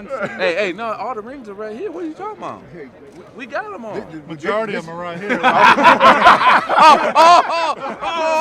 Hey, no, all the rings are right here. What are you talking about? We got them all. The majority of them are right here.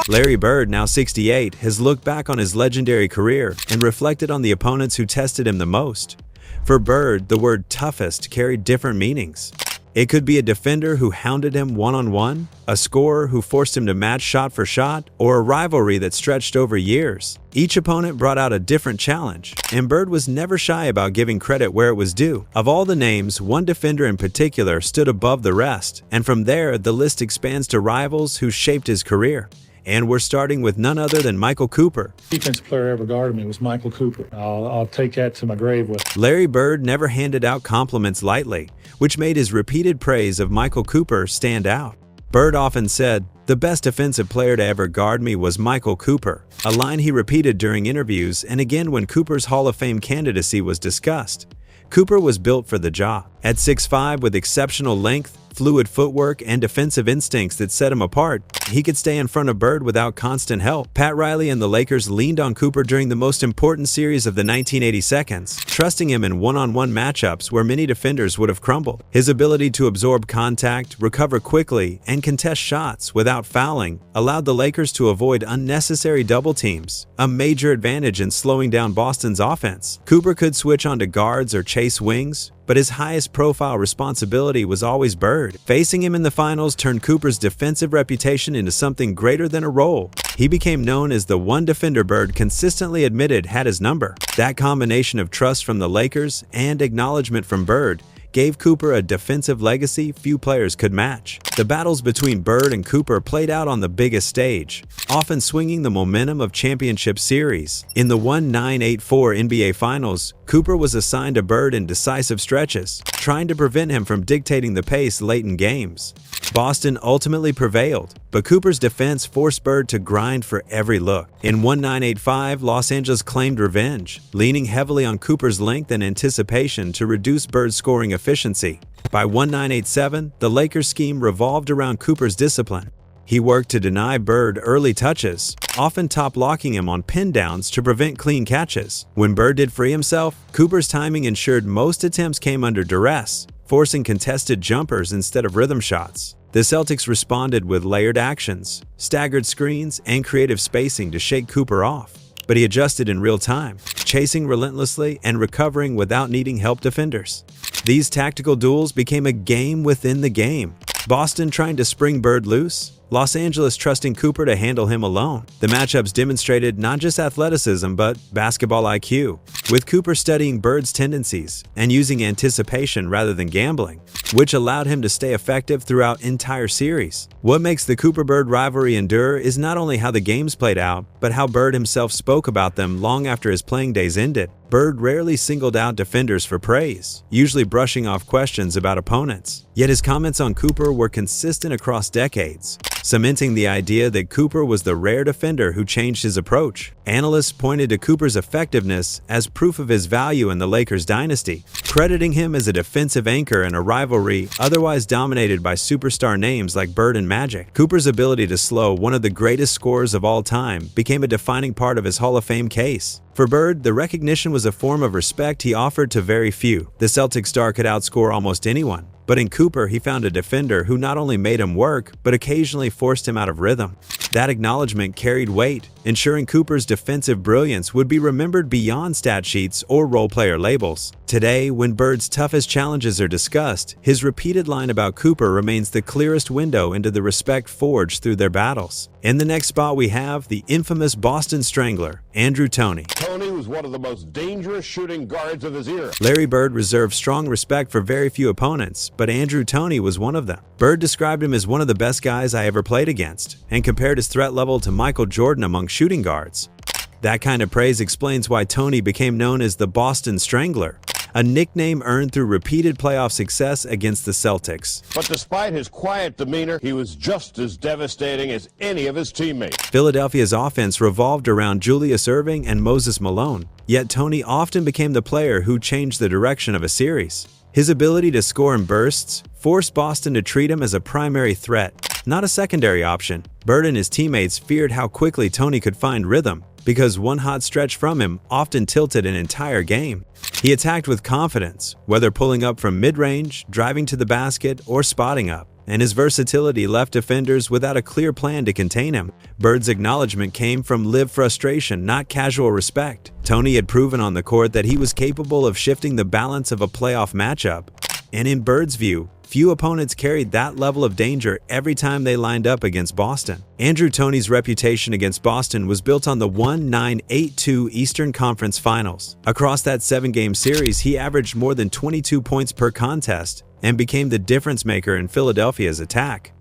Larry Bird, now 68, has looked back on his legendary career and reflected on the opponents who tested him the most. For Bird, the word toughest carried different meanings. It could be a defender who hounded him one-on-one, a scorer who forced him to match shot for shot, or a rivalry that stretched over years. Each opponent brought out a different challenge, and Bird was never shy about giving credit where it was due. Of all the names, one defender in particular stood above the rest, and from there, the list expands to rivals who shaped his career. And we're starting with none other than Michael Cooper. Defensive player ever guarded me was Michael Cooper. I'll take that to my grave with. Larry Bird never handed out compliments lightly, which made his repeated praise of Michael Cooper stand out. Bird often said, "The best defensive player to ever guard me was Michael Cooper," a line he repeated during interviews and again when Cooper's Hall of Fame candidacy was discussed. Cooper was built for the job. At 6'5", with exceptional length, fluid footwork, and defensive instincts that set him apart, he could stay in front of Bird without constant help. Pat Riley and the Lakers leaned on Cooper during the most important series of the 1980 seconds, trusting him in one-on-one matchups where many defenders would have crumbled. His ability to absorb contact, recover quickly, and contest shots without fouling allowed the Lakers to avoid unnecessary double teams, a major advantage in slowing down Boston's offense. Cooper could switch onto guards or chase wings, but his highest profile responsibility was always Bird. Facing him in the finals turned Cooper's defensive reputation into something greater than a role. He became known as the one defender Bird consistently admitted had his number. That combination of trust from the Lakers and acknowledgement from Bird gave Cooper a defensive legacy few players could match. The battles between Bird and Cooper played out on the biggest stage, often swinging the momentum of championship series. In the 1984 NBA Finals, Cooper was assigned to Bird in decisive stretches, trying to prevent him from dictating the pace late in games. Boston ultimately prevailed, but Cooper's defense forced Bird to grind for every look. In 1985, Los Angeles claimed revenge, leaning heavily on Cooper's length and anticipation to reduce Bird's scoring efficiency. By 1987, the Lakers' scheme revolved around Cooper's discipline. He worked to deny Bird early touches, often top-locking him on pin downs to prevent clean catches. When Bird did free himself, Cooper's timing ensured most attempts came under duress, forcing contested jumpers instead of rhythm shots. The Celtics responded with layered actions, staggered screens, and creative spacing to shake Cooper off. But he adjusted in real time, chasing relentlessly and recovering without needing help defenders. These tactical duels became a game within the game. Boston trying to spring Bird loose, Los Angeles trusting Cooper to handle him alone. The matchups demonstrated not just athleticism but basketball IQ, with Cooper studying Bird's tendencies and using anticipation rather than gambling, which allowed him to stay effective throughout entire series. What makes the Cooper-Bird rivalry endure is not only how the games played out, but how Bird himself spoke about them long after his playing days ended. Bird rarely singled out defenders for praise, usually brushing off questions about opponents. Yet his comments on Cooper were consistent across decades, cementing the idea that Cooper was the rare defender who changed his approach. Analysts pointed to Cooper's effectiveness as proof of his value in the Lakers dynasty, crediting him as a defensive anchor in a rivalry otherwise dominated by superstar names like Bird and Magic. Cooper's ability to slow one of the greatest scorers of all time became a defining part of his Hall of Fame case. For Bird, the recognition was a form of respect he offered to very few. The Celtics star could outscore almost anyone, but in Cooper he found a defender who not only made him work, but occasionally forced him out of rhythm. That acknowledgement carried weight, ensuring Cooper's defensive brilliance would be remembered beyond stat sheets or role-player labels. Today, when Bird's toughest challenges are discussed, his repeated line about Cooper remains the clearest window into the respect forged through their battles. In the next spot we have the infamous Boston Strangler, Andrew Toney. Toney was one of the most dangerous shooting guards of his era. Larry Bird reserved strong respect for very few opponents, but Andrew Toney was one of them. Bird described him as one of the best guys I ever played against, and compared his threat level to Michael Jordan among shooting guards. That kind of praise explains why Toney became known as the Boston Strangler, a nickname earned through repeated playoff success against the Celtics. But despite his quiet demeanor, he was just as devastating as any of his teammates. Philadelphia's offense revolved around Julius Erving and Moses Malone, yet Toney often became the player who changed the direction of a series. His ability to score in bursts forced Boston to treat him as a primary threat, not a secondary option. Bird and his teammates feared how quickly Toney could find rhythm, because one hot stretch from him often tilted an entire game. He attacked with confidence, whether pulling up from mid-range, driving to the basket, or spotting up, and his versatility left defenders without a clear plan to contain him. Bird's acknowledgement came from live frustration, not casual respect. Tony had proven on the court that he was capable of shifting the balance of a playoff matchup, and in Bird's view, few opponents carried that level of danger every time they lined up against Boston. Andrew Toney's reputation against Boston was built on the 1-9-8-2 Eastern Conference Finals. Across that 7-game series, he averaged more than 22 points per contest and became the difference maker in Philadelphia's attack.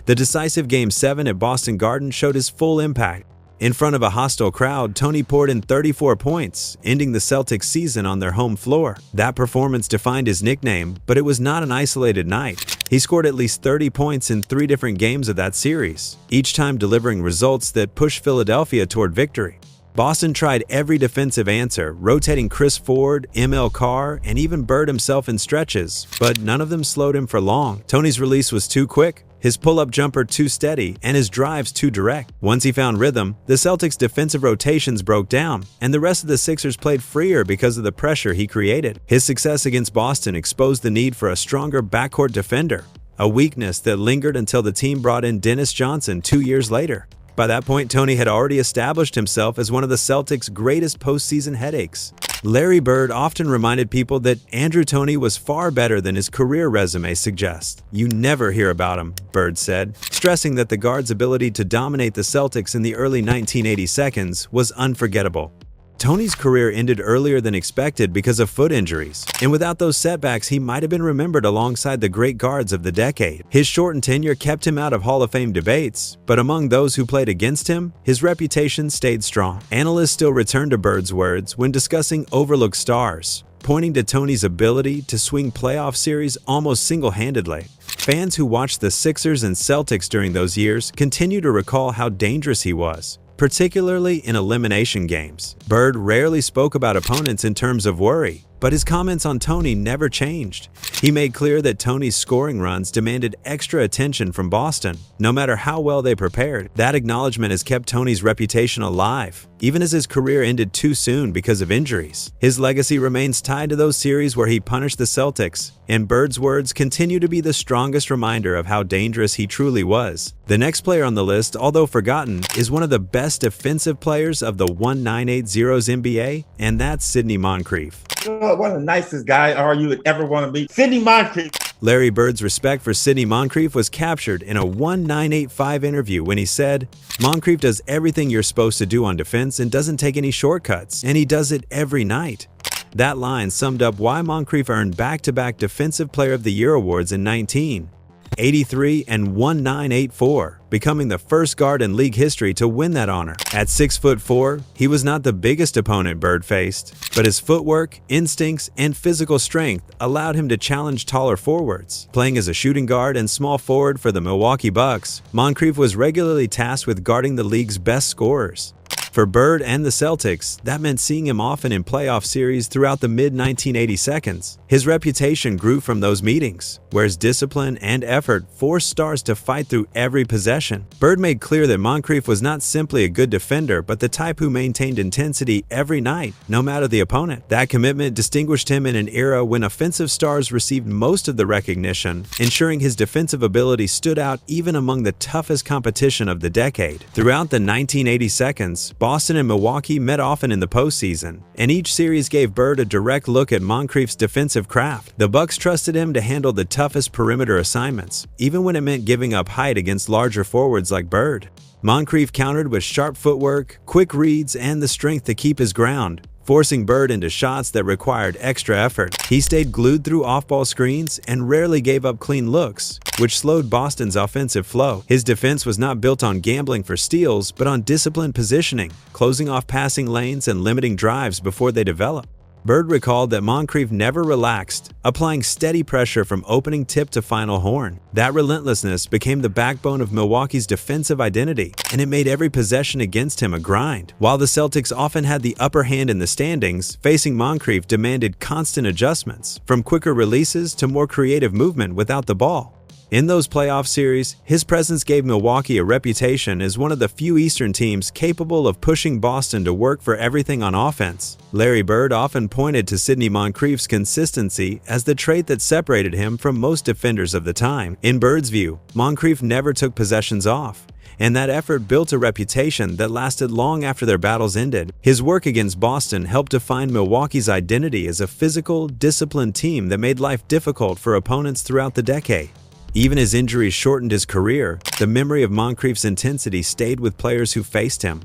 The decisive Game 7 at Boston Garden showed his full impact. In front of a hostile crowd, Tony poured in 34 points, ending the Celtics' season on their home floor. That performance defined his nickname, but it was not an isolated night. He scored at least 30 points in 3 different games of that series, each time delivering results that pushed Philadelphia toward victory. Boston tried every defensive answer, rotating Chris Ford, ML Carr, and even Bird himself in stretches, but none of them slowed him for long. Tony's release was too quick, his pull-up jumper too steady, and his drives too direct. Once he found rhythm, the Celtics' defensive rotations broke down, and the rest of the Sixers played freer because of the pressure he created. His success against Boston exposed the need for a stronger backcourt defender, a weakness that lingered until the team brought in Dennis Johnson 2 years later. By that point, Tony had already established himself as one of the Celtics' greatest postseason headaches. Larry Bird often reminded people that Andrew Toney was far better than his career resume suggests. "You never hear about him," Bird said, stressing that the guard's ability to dominate the Celtics in the early 1980 seconds was unforgettable. Tony's career ended earlier than expected because of foot injuries, and without those setbacks, he might have been remembered alongside the great guards of the decade. His shortened tenure kept him out of Hall of Fame debates, but among those who played against him, his reputation stayed strong. Analysts still return to Bird's words when discussing overlooked stars, pointing to Tony's ability to swing playoff series almost single-handedly. Fans who watched the Sixers and Celtics during those years continue to recall how dangerous he was, particularly in elimination games. Bird rarely spoke about opponents in terms of worry, but his comments on Tony never changed. He made clear that Tony's scoring runs demanded extra attention from Boston, no matter how well they prepared. That acknowledgement has kept Tony's reputation alive, even as his career ended too soon because of injuries. His legacy remains tied to those series where he punished the Celtics, and Bird's words continue to be the strongest reminder of how dangerous he truly was. The next player on the list, although forgotten, is one of the best defensive players of the 1980s NBA, and that's Sidney Moncrief. One of the nicest guys you would ever want to be. Sidney Moncrief. Larry Bird's respect for Sidney Moncrief was captured in a 1985 interview when he said, "Moncrief does everything you're supposed to do on defense and doesn't take any shortcuts, and he does it every night." That line summed up why Moncrief earned back-to-back Defensive Player of the Year awards in 1983 and 1984, becoming the first guard in league history to win that honor. At 6'4", he was not the biggest opponent Bird faced, but his footwork, instincts, and physical strength allowed him to challenge taller forwards. Playing as a shooting guard and small forward for the Milwaukee Bucks, Moncrief was regularly tasked with guarding the league's best scorers. For Bird and the Celtics, that meant seeing him often in playoff series throughout the mid-1980 seconds. His reputation grew from those meetings, where his discipline and effort forced stars to fight through every possession. Bird made clear that Moncrief was not simply a good defender, but the type who maintained intensity every night, no matter the opponent. That commitment distinguished him in an era when offensive stars received most of the recognition, ensuring his defensive ability stood out even among the toughest competition of the decade. Throughout the 1980 seconds, Boston and Milwaukee met often in the postseason, and each series gave Bird a direct look at Moncrief's defensive craft. The Bucks trusted him to handle the toughest perimeter assignments, even when it meant giving up height against larger forwards like Bird. Moncrief countered with sharp footwork, quick reads, and the strength to keep his ground, forcing Bird into shots that required extra effort. He stayed glued through off-ball screens and rarely gave up clean looks, which slowed Boston's offensive flow. His defense was not built on gambling for steals, but on disciplined positioning, closing off passing lanes and limiting drives before they develop. Bird recalled that Moncrief never relaxed, applying steady pressure from opening tip to final horn. That relentlessness became the backbone of Milwaukee's defensive identity, and it made every possession against him a grind. While the Celtics often had the upper hand in the standings, facing Moncrief demanded constant adjustments, from quicker releases to more creative movement without the ball. In those playoff series, his presence gave Milwaukee a reputation as one of the few Eastern teams capable of pushing Boston to work for everything on offense. Larry Bird often pointed to Sidney Moncrief's consistency as the trait that separated him from most defenders of the time. In Bird's view, Moncrief never took possessions off, and that effort built a reputation that lasted long after their battles ended. His work against Boston helped define Milwaukee's identity as a physical, disciplined team that made life difficult for opponents throughout the decade. Even as injuries shortened his career, the memory of Moncrief's intensity stayed with players who faced him.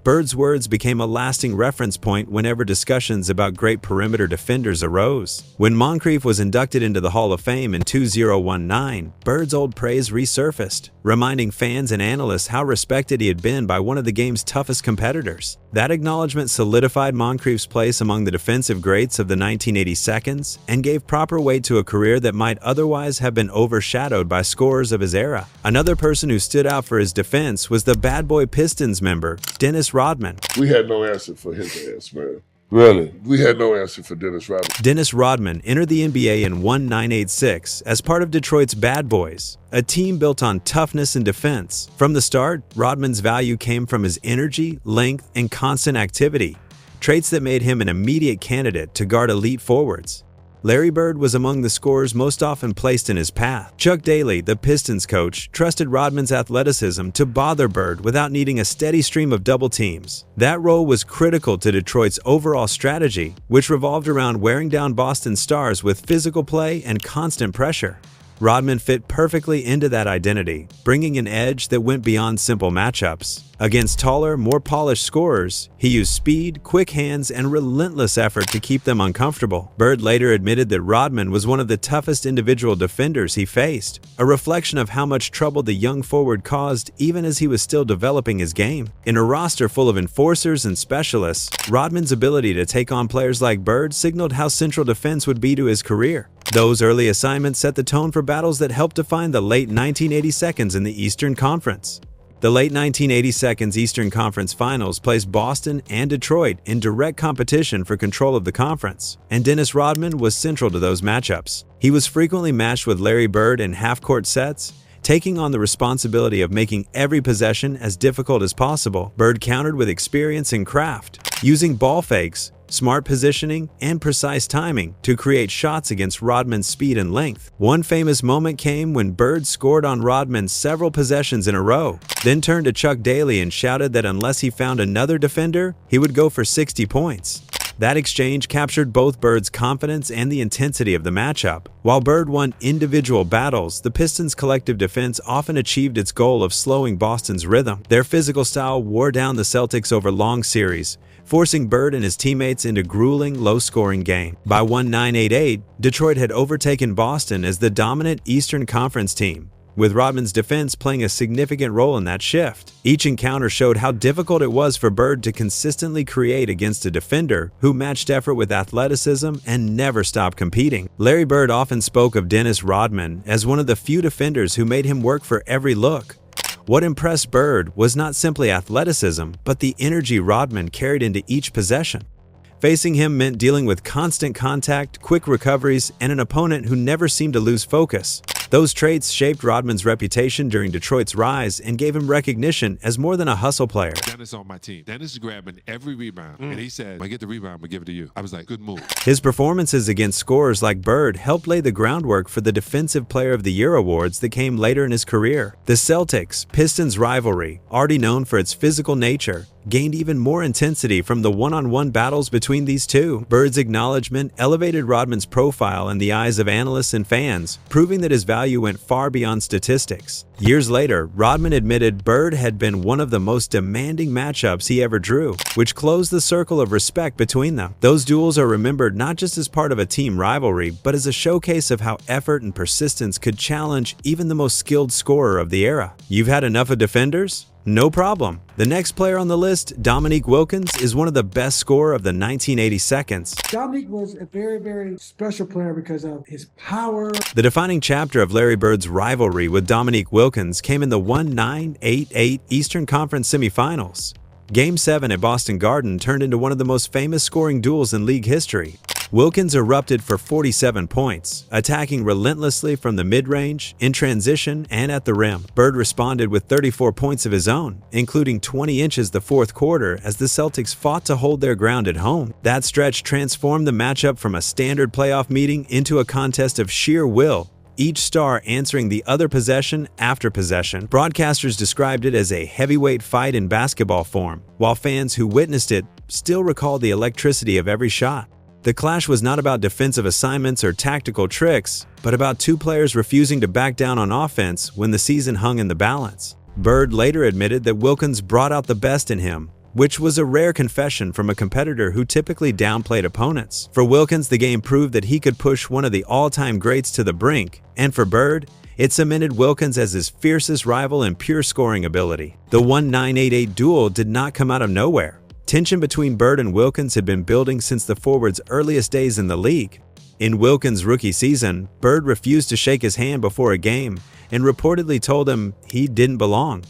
Bird's words became a lasting reference point whenever discussions about great perimeter defenders arose. When Moncrief was inducted into the Hall of Fame in 2019, Bird's old praise resurfaced, reminding fans and analysts how respected he had been by one of the game's toughest competitors. That acknowledgement solidified Moncrief's place among the defensive greats of the 1982s and gave proper weight to a career that might otherwise have been overshadowed by scorers of his era. Another person who stood out for his defense was the Bad Boy Pistons member, Dennis Rodman. We had no answer for his ass, man. Really? We had no answer for Dennis Rodman. Dennis Rodman entered the NBA in 1986 as part of Detroit's Bad Boys, a team built on toughness and defense. From the start, Rodman's value came from his energy, length, and constant activity, traits that made him an immediate candidate to guard elite forwards. Larry Bird was among the scorers most often placed in his path. Chuck Daly, the Pistons coach, trusted Rodman's athleticism to bother Bird without needing a steady stream of double teams. That role was critical to Detroit's overall strategy, which revolved around wearing down Boston's stars with physical play and constant pressure. Rodman fit perfectly into that identity, bringing an edge that went beyond simple matchups. Against taller, more polished scorers, he used speed, quick hands, and relentless effort to keep them uncomfortable. Bird later admitted that Rodman was one of the toughest individual defenders he faced, a reflection of how much trouble the young forward caused even as he was still developing his game. In a roster full of enforcers and specialists, Rodman's ability to take on players like Bird signaled how central defense would be to his career. Those early assignments set the tone for battles that helped define the late 1982s in the Eastern Conference. The late 1982 Eastern Conference Finals placed Boston and Detroit in direct competition for control of the conference, and Dennis Rodman was central to those matchups. He was frequently matched with Larry Bird in half-court sets, taking on the responsibility of making every possession as difficult as possible. Bird countered with experience and craft, using ball fakes, smart positioning, and precise timing to create shots against Rodman's speed and length. One famous moment came when Bird scored on Rodman several possessions in a row, then turned to Chuck Daly and shouted that unless he found another defender, he would go for 60 points. That exchange captured both Bird's confidence and the intensity of the matchup. While Bird won individual battles, the Pistons' collective defense often achieved its goal of slowing Boston's rhythm. Their physical style wore down the Celtics over long series, forcing Bird and his teammates into grueling, low-scoring game. By 1988, Detroit had overtaken Boston as the dominant Eastern Conference team, with Rodman's defense playing a significant role in that shift. Each encounter showed how difficult it was for Bird to consistently create against a defender who matched effort with athleticism and never stopped competing. Larry Bird often spoke of Dennis Rodman as one of the few defenders who made him work for every look. What impressed Bird was not simply athleticism, but the energy Rodman carried into each possession. Facing him meant dealing with constant contact, quick recoveries, and an opponent who never seemed to lose focus. Those traits shaped Rodman's reputation during Detroit's rise and gave him recognition as more than a hustle player. Dennis on my team. Dennis is grabbing every rebound. And he said, when I get the rebound, I'm going to give it to you. I was like, good move. His performances against scorers like Bird helped lay the groundwork for the Defensive Player of the Year awards that came later in his career. The Celtics-Pistons rivalry, already known for its physical nature, gained even more intensity from the one-on-one battles between these two. Bird's acknowledgement elevated Rodman's profile in the eyes of analysts and fans, proving that his value went far beyond statistics. Years later, Rodman admitted Bird had been one of the most demanding matchups he ever drew, which closed the circle of respect between them. Those duels are remembered not just as part of a team rivalry, but as a showcase of how effort and persistence could challenge even the most skilled scorer of the era. You've had enough of defenders? No problem. The next player on the list, Dominique Wilkins, is one of the best scorers of the 1982s. Dominique was a very, very special player because of his power. The defining chapter of Larry Bird's rivalry with Dominique Wilkins came in the 1988 Eastern Conference semifinals. Game 7 at Boston Garden turned into one of the most famous scoring duels in league history. Wilkins erupted for 47 points, attacking relentlessly from the mid-range, in transition, and at the rim. Bird responded with 34 points of his own, including 20 inches the fourth quarter as the Celtics fought to hold their ground at home. That stretch transformed the matchup from a standard playoff meeting into a contest of sheer will, each star answering the other possession after possession. Broadcasters described it as a heavyweight fight in basketball form, while fans who witnessed it still recall the electricity of every shot. The clash was not about defensive assignments or tactical tricks, but about two players refusing to back down on offense when the season hung in the balance. Bird later admitted that Wilkins brought out the best in him, which was a rare confession from a competitor who typically downplayed opponents. For Wilkins, the game proved that he could push one of the all-time greats to the brink, and for Bird, it cemented Wilkins as his fiercest rival in pure scoring ability. The 1988 duel did not come out of nowhere. Tension between Bird and Wilkins had been building since the forward's earliest days in the league. In Wilkins' rookie season, Bird refused to shake his hand before a game and reportedly told him he didn't belong.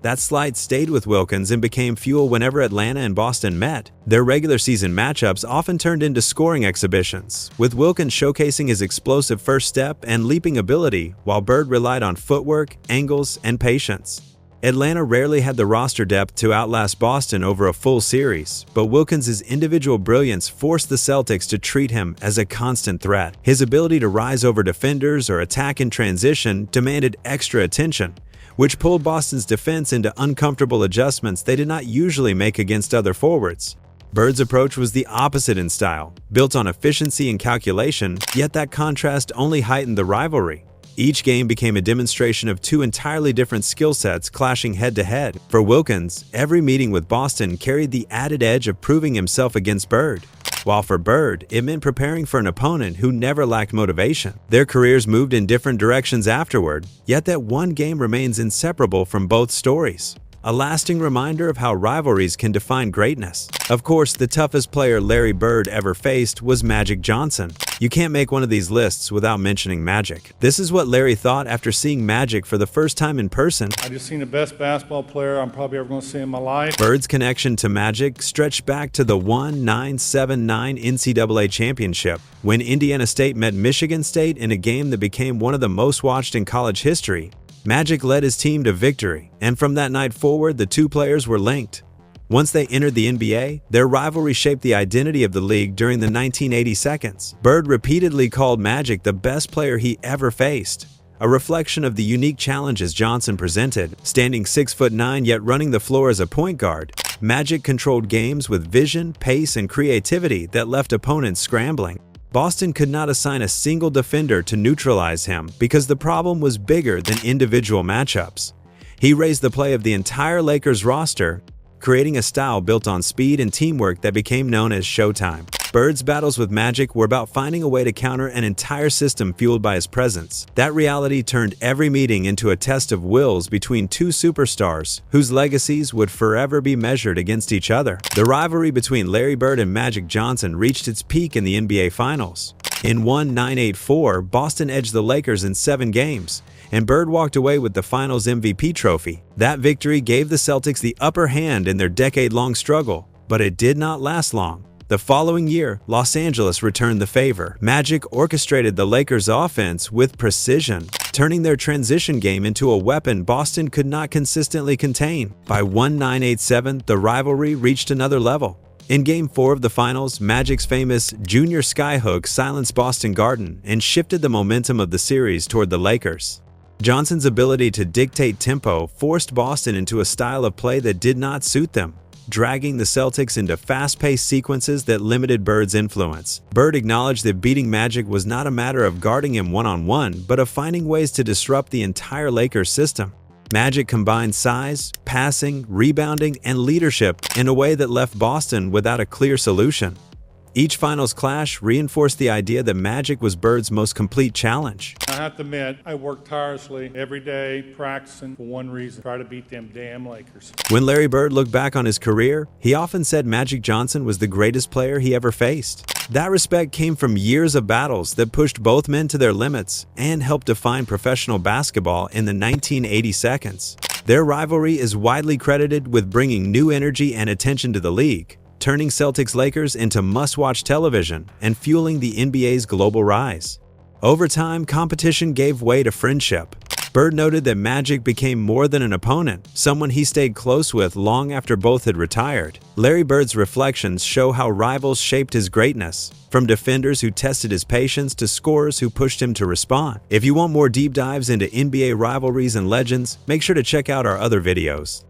That slight stayed with Wilkins and became fuel whenever Atlanta and Boston met. Their regular season matchups often turned into scoring exhibitions, with Wilkins showcasing his explosive first step and leaping ability, while Bird relied on footwork, angles, and patience. Atlanta rarely had the roster depth to outlast Boston over a full series, but Wilkins' individual brilliance forced the Celtics to treat him as a constant threat. His ability to rise over defenders or attack in transition demanded extra attention, which pulled Boston's defense into uncomfortable adjustments they did not usually make against other forwards. Bird's approach was the opposite in style, built on efficiency and calculation, yet that contrast only heightened the rivalry. Each game became a demonstration of two entirely different skill sets clashing head-to-head. For Wilkins, every meeting with Boston carried the added edge of proving himself against Bird, while for Bird, it meant preparing for an opponent who never lacked motivation. Their careers moved in different directions afterward, yet that one game remains inseparable from both stories. A lasting reminder of how rivalries can define greatness. Of course, the toughest player Larry Bird ever faced was Magic Johnson. You can't make one of these lists without mentioning Magic. This is what Larry thought after seeing Magic for the first time in person. I just seen the best basketball player I'm probably ever going to see in my life. Bird's connection to Magic stretched back to the 1979 NCAA championship, when Indiana State met Michigan State in a game that became one of the most watched in college history. Magic led his team to victory, and from that night forward, the two players were linked. Once they entered the NBA, their rivalry shaped the identity of the league during the 1980 seconds. Bird repeatedly called Magic the best player he ever faced, a reflection of the unique challenges Johnson presented. Standing 6'9" yet running the floor as a point guard, Magic controlled games with vision, pace, and creativity that left opponents scrambling. Boston could not assign a single defender to neutralize him because the problem was bigger than individual matchups. He raised the play of the entire Lakers roster, creating a style built on speed and teamwork that became known as Showtime. Bird's battles with Magic were about finding a way to counter an entire system fueled by his presence. That reality turned every meeting into a test of wills between two superstars whose legacies would forever be measured against each other. The rivalry between Larry Bird and Magic Johnson reached its peak in the NBA Finals. In 1984, Boston edged the Lakers in 7 games, and Bird walked away with the Finals MVP trophy. That victory gave the Celtics the upper hand in their decade-long struggle, but it did not last long. The following year, Los Angeles returned the favor. Magic orchestrated the Lakers' offense with precision, turning their transition game into a weapon Boston could not consistently contain. By 1987, the rivalry reached another level. In Game 4 of the Finals, Magic's famous Junior Skyhook silenced Boston Garden and shifted the momentum of the series toward the Lakers. Johnson's ability to dictate tempo forced Boston into a style of play that did not suit them, dragging the Celtics into fast-paced sequences that limited Bird's influence. Bird acknowledged that beating Magic was not a matter of guarding him one-on-one, but of finding ways to disrupt the entire Lakers system. Magic combined size, passing, rebounding, and leadership in a way that left Boston without a clear solution. Each finals clash reinforced the idea that Magic was Bird's most complete challenge. I have to admit, I work tirelessly every day, practicing for one reason: try to beat them damn Lakers. When Larry Bird looked back on his career, he often said Magic Johnson was the greatest player he ever faced. That respect came from years of battles that pushed both men to their limits and helped define professional basketball in the 1980 seconds. Their rivalry is widely credited with bringing new energy and attention to the league, turning Celtics Lakers into must-watch television and fueling the NBA's global rise. Over time, competition gave way to friendship. Bird noted that Magic became more than an opponent, someone he stayed close with long after both had retired. Larry Bird's reflections show how rivals shaped his greatness, from defenders who tested his patience to scorers who pushed him to respond. If you want more deep dives into NBA rivalries and legends, make sure to check out our other videos.